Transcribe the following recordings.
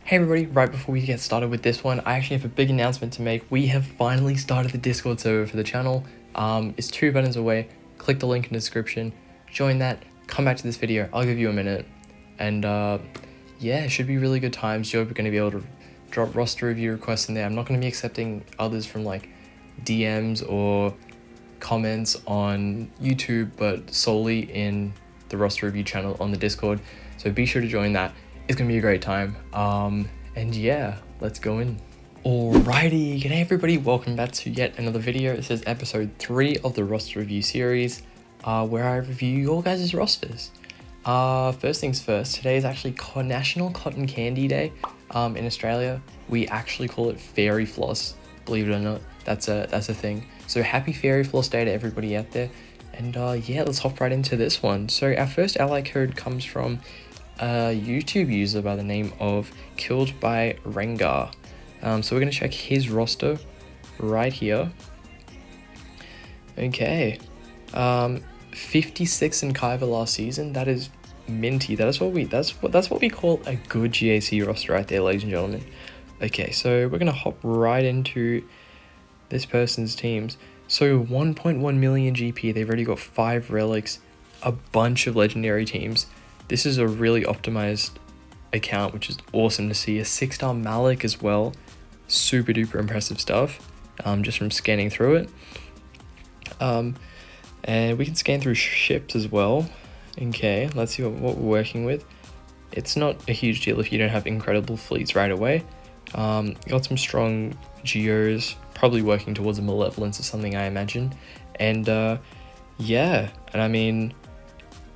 Hey everybody, right before we get started with this one, I actually have a big announcement to make. We have finally started the Discord server for the channel. It's 2 buttons away. Click the link in the description, join that, come back to this video, I'll give you a minute. And yeah, it should be really good times. You're going to be able to drop roster review requests in there. I'm not going to be accepting others from like DMs or comments on YouTube, but solely in the roster review channel on the Discord. So be sure to join that. It's gonna be a great time. And yeah, let's go in. Alrighty, g'day everybody, welcome back to yet another video. This is episode 3 of the roster review series, where I review your guys' rosters. First things first, today is actually National Cotton Candy Day. In Australia, we actually call it Fairy Floss, believe it or not. That's a thing. So happy Fairy Floss Day to everybody out there. And yeah, let's hop right into this one. So our first ally code comes from a YouTube user by the name of Killed by Rengar. So we're going to check his roster right here. Okay. 56 in Kaiba last season. That is minty. That's what we call a good GAC roster right there, ladies and gentlemen. Okay, so we're going to hop right into this person's teams. So 1.1 million GP. They've already got 5 relics, a bunch of legendary teams. This is a really optimized account, which is awesome to see. A 6-star Malik as well. Super duper impressive stuff, just from scanning through it. And we can scan through ships as well. Okay, let's see what we're working with. It's not a huge deal if you don't have incredible fleets right away. Got some strong geos, probably working towards a malevolence or something, I imagine. And yeah, and I mean,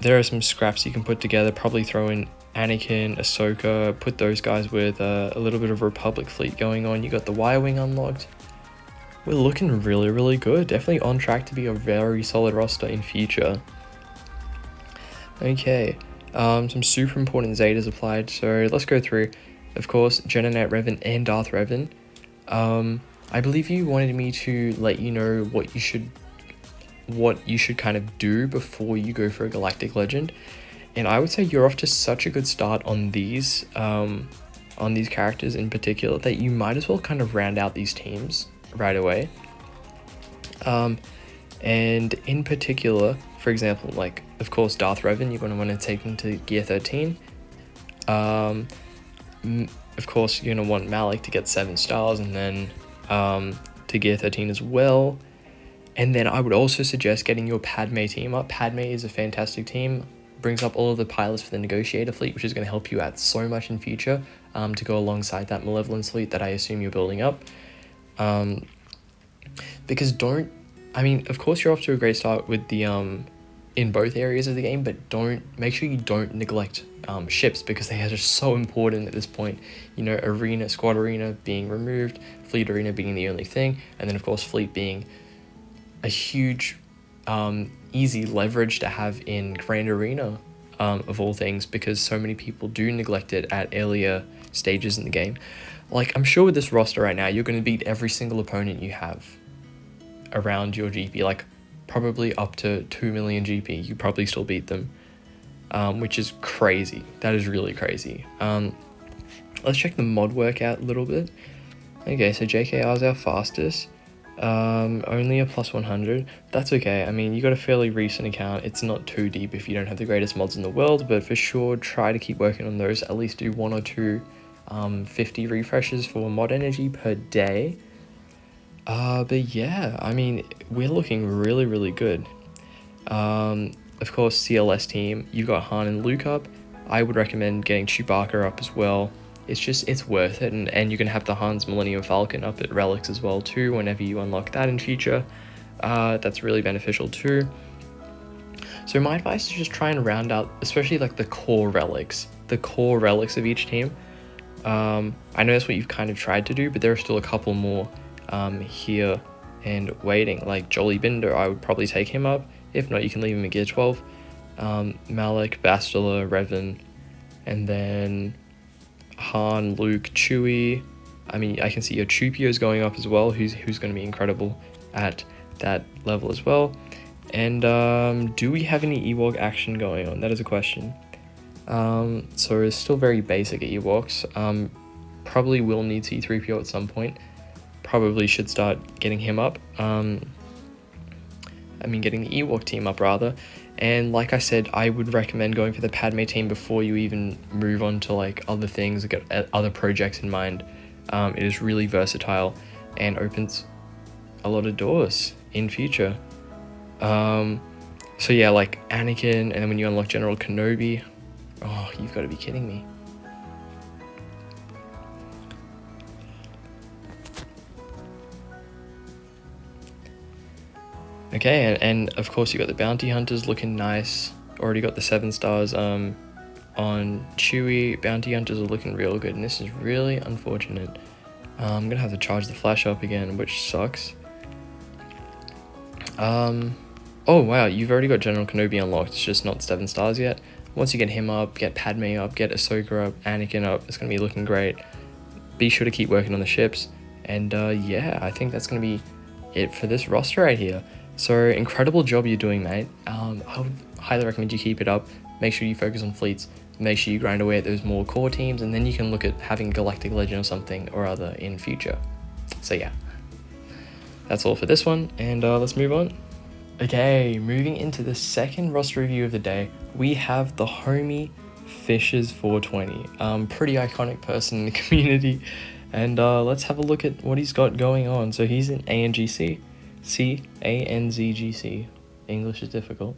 there are some scraps you can put together, probably throw in Anakin, Ahsoka, put those guys with a little bit of Republic fleet going on. You got the Y-Wing unlocked. We're looking really, really good. Definitely on track to be a very solid roster in future. Okay, some super important Zetas applied, so let's go through. Of course, Jedi Knight Revan and Darth Revan. I believe you wanted me to let you know what you should kind of do before you go for a Galactic Legend, and I would say you're off to such a good start on these characters in particular that you might as well kind of round out these teams right away. And in particular, for example, like of course Darth Revan, you're going to want to take him to gear 13. Of course you're going to want Malik to get 7 stars, and then to gear 13 as well. And then I would also suggest getting your Padme team up. Padme is a fantastic team, brings up all of the pilots for the Negotiator fleet, which is going to help you out so much in future, to go alongside that Malevolence fleet that I assume you're building up. Because of course you're off to a great start with the in both areas of the game, but make sure you don't neglect ships, because they are just so important at this point. You know, arena, squad arena being removed, fleet arena being the only thing, and then of course fleet being a huge easy leverage to have in Grand Arena, of all things, because so many people do neglect it at earlier stages in the game. Like, I'm sure with this roster right now, you're going to beat every single opponent you have around your GP, like probably up to 2 million GP, you probably still beat them, which is crazy. That is really crazy. Let's check the mod workout a little bit. Okay, so JKR is our fastest. Only a plus 100. That's okay. I mean, you got a fairly recent account. It's not too deep if you don't have the greatest mods in the world, but for sure try to keep working on those. At least do 1 or 2 50 refreshes for mod energy per day. But yeah, I mean, we're looking really, really good. Of course, CLS team, you got Han and Luke up. I would recommend getting Chewbacca up as well. It's worth it, and you can have the Han's Millennium Falcon up at Relics as well too, whenever you unlock that in future. That's really beneficial too. So my advice is just try and round out, especially like the core relics of each team. I know that's what you've kind of tried to do, but there are still a couple more here and waiting. Like Jolly Binder, I would probably take him up. If not, you can leave him at gear 12. Malik, Bastila, Revan, and then Han, Luke, Chewie. I mean, I can see your Chewpio's going up as well, who's going to be incredible at that level as well. And do we have any Ewok action going on? That is a question. So it's still very basic at Ewoks. probably will need C-3PO at some point. Probably should start getting him up. Getting the Ewok team up rather. And like I said, I would recommend going for the Padme team before you even move on to like other things, get other projects in mind. It is really versatile and opens a lot of doors in future. So yeah, like Anakin, and then when you unlock General Kenobi, oh, you've got to be kidding me. Okay, and of course you got the bounty hunters looking nice. Already got the 7 stars on Chewie. Bounty hunters are looking real good, and this is really unfortunate. I'm gonna have to charge the flash up again, which sucks. Oh wow, you've already got General Kenobi unlocked. It's just not 7 stars yet. Once you get him up, get Padme up, get Ahsoka up, Anakin up, it's gonna be looking great. Be sure to keep working on the ships, and yeah, I think that's gonna be it for this roster right here. So incredible job you're doing, mate. I would highly recommend you keep it up. Make sure you focus on fleets. Make sure you grind away at those more core teams, and then you can look at having Galactic Legend or something or other in future. So yeah, that's all for this one, and let's move on. Okay, moving into the second roster review of the day, we have the homie Fishers 420. Pretty iconic person in the community, and let's have a look at what he's got going on. So he's in ANGC. CANZGC. English is difficult.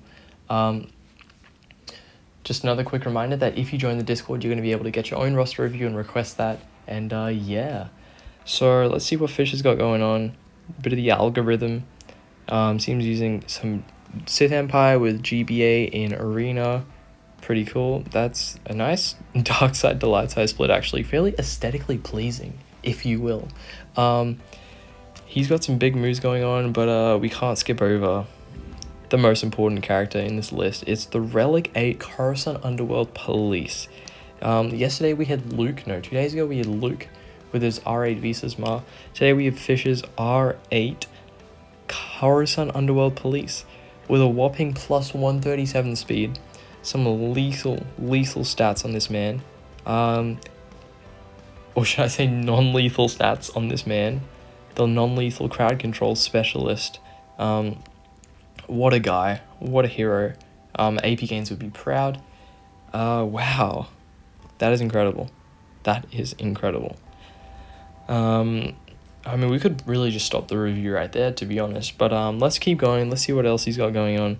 Just another quick reminder that if you join the Discord, you're going to be able to get your own roster review and request that. And yeah, so let's see what Fish has got going on. A bit of the algorithm. Seems using some Sith Empire with GBA in Arena. Pretty cool. That's a nice dark side to light side split, actually. Fairly aesthetically pleasing, if you will. He's got some big moves going on, but we can't skip over the most important character in this list. It's the Relic 8 Coruscant Underworld Police. Yesterday we had Luke, 2 days ago we had Luke with his R8 Visas Ma. Today we have Fish's R8 Coruscant Underworld Police with a whopping plus 137 speed. Some lethal stats on this man. Or should I say non-lethal stats on this man. The non-lethal crowd control specialist. What a guy. What a hero. AP Games would be proud. Wow. That is incredible. That is incredible. We could really just stop the review right there, to be honest. But let's keep going. Let's see what else he's got going on.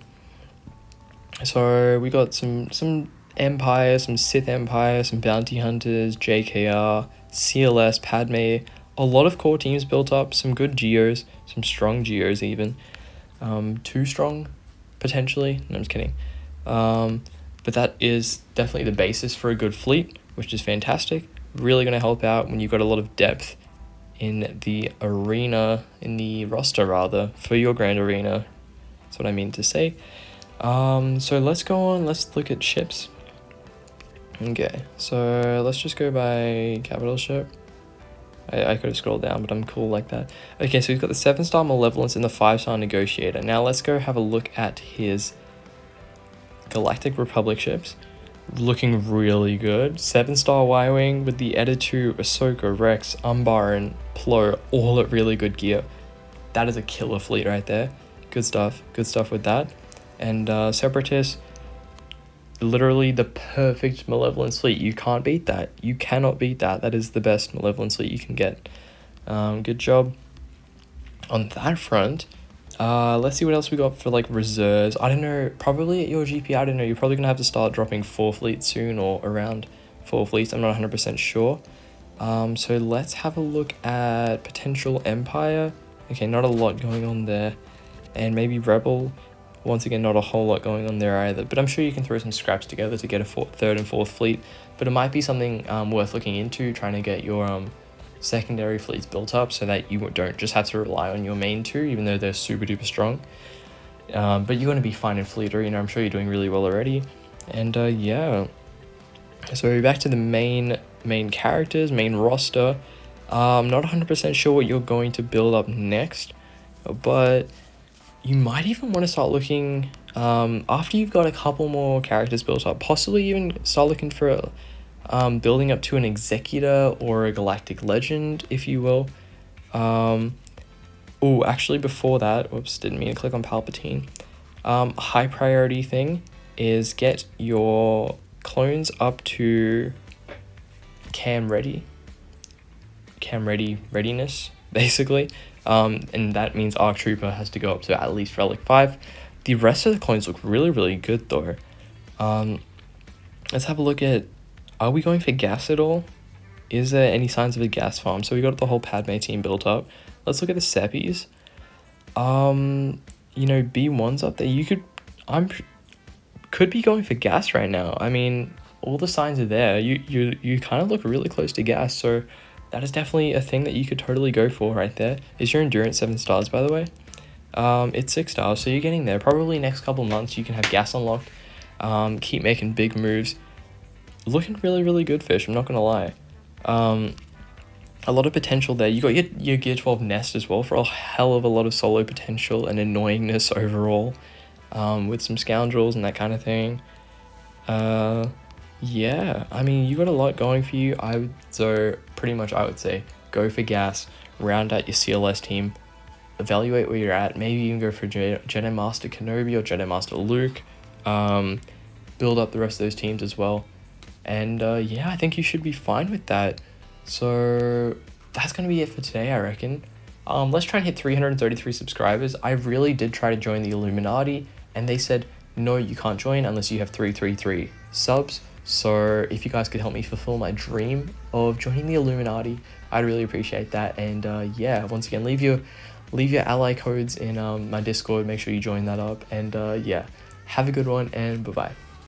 So we got some Empire, some Sith Empire, some Bounty Hunters, JKR, CLS, Padme. A lot of core teams built up, some good Geos, some strong Geos even. Too strong, potentially. No, I'm just kidding. But that is definitely the basis for a good fleet, which is fantastic. Really going to help out when you've got a lot of depth in the arena, in the roster rather, for your Grand Arena. That's what I mean to say. So let's go on, let's look at ships. Okay, so let's just go by capital ship. I could have scrolled down, but I'm cool like that. Okay, so he's got the 7-star Malevolence and the 5-star Negotiator. Now let's go have a look at his Galactic Republic ships. Looking really good. 7-star Y-Wing with the Editu, Ahsoka, Rex, Umbaran, Plo, all at really good gear. That is a killer fleet right there. Good stuff with that. And Separatists, literally the perfect Malevolence fleet. You can't beat that. You cannot beat that. That is the best Malevolence fleet you can get. Good job on that front. Let's see what else we got for like reserves. I don't know, probably at your GP, I don't know, you're probably gonna have to start dropping 4 fleets soon, or around 4 fleets. I'm not 100% sure. So let's have a look at potential Empire. Okay, not a lot going on there. And maybe Rebel. Once again, not a whole lot going on there either, but I'm sure you can throw some scraps together to get a 3rd and 4th fleet. But it might be something worth looking into, trying to get your secondary fleets built up so that you don't just have to rely on your main 2, even though they're super duper strong. But you're going to be fine in fleet arena. I'm sure you're doing really well already. And yeah, so back to the main characters, main roster. I'm not 100% sure what you're going to build up next, but you might even want to start looking, after you've got a couple more characters built up, possibly even start looking for building up to an Executor or a Galactic Legend, if you will. Oh, actually before that, whoops, didn't mean to click on Palpatine. High priority thing is get your clones up to cam readiness, basically. And that means ARC Trooper has to go up to at least Relic 5. The rest of the clones look really, really good though. Let's have a look at, are we going for gas at all? Is there any signs of a gas farm? So we got the whole Padme team built up. Let's look at the Seppies. You know, B1's up there. You could be going for gas right now. I mean, all the signs are there. You kind of look really close to gas, so that is definitely a thing that you could totally go for right there. Is your endurance 7 stars, by the way? It's 6 stars, so you're getting there. Probably next couple months you can have gas unlocked. Keep making big moves. Looking really, really good, Fish, I'm not gonna lie. A lot of potential there. You got your Gear 12 Nest as well for a hell of a lot of solo potential and annoyingness overall, with some scoundrels and that kind of thing. Yeah, I mean, you got a lot going for you. So pretty much I would say go for gas, round out your CLS team, evaluate where you're at, maybe even go for Jedi Master Kenobi or Jedi Master Luke, build up the rest of those teams as well. And yeah, I think you should be fine with that. So that's going to be it for today, I reckon. Let's try and hit 333 subscribers. I really did try to join the Illuminati, and they said, no, you can't join unless you have 333 subs. So if you guys could help me fulfill my dream of joining the Illuminati, I'd really appreciate that. And yeah, once again, leave your ally codes in my Discord. Make sure you join that up. And yeah, have a good one, and bye-bye.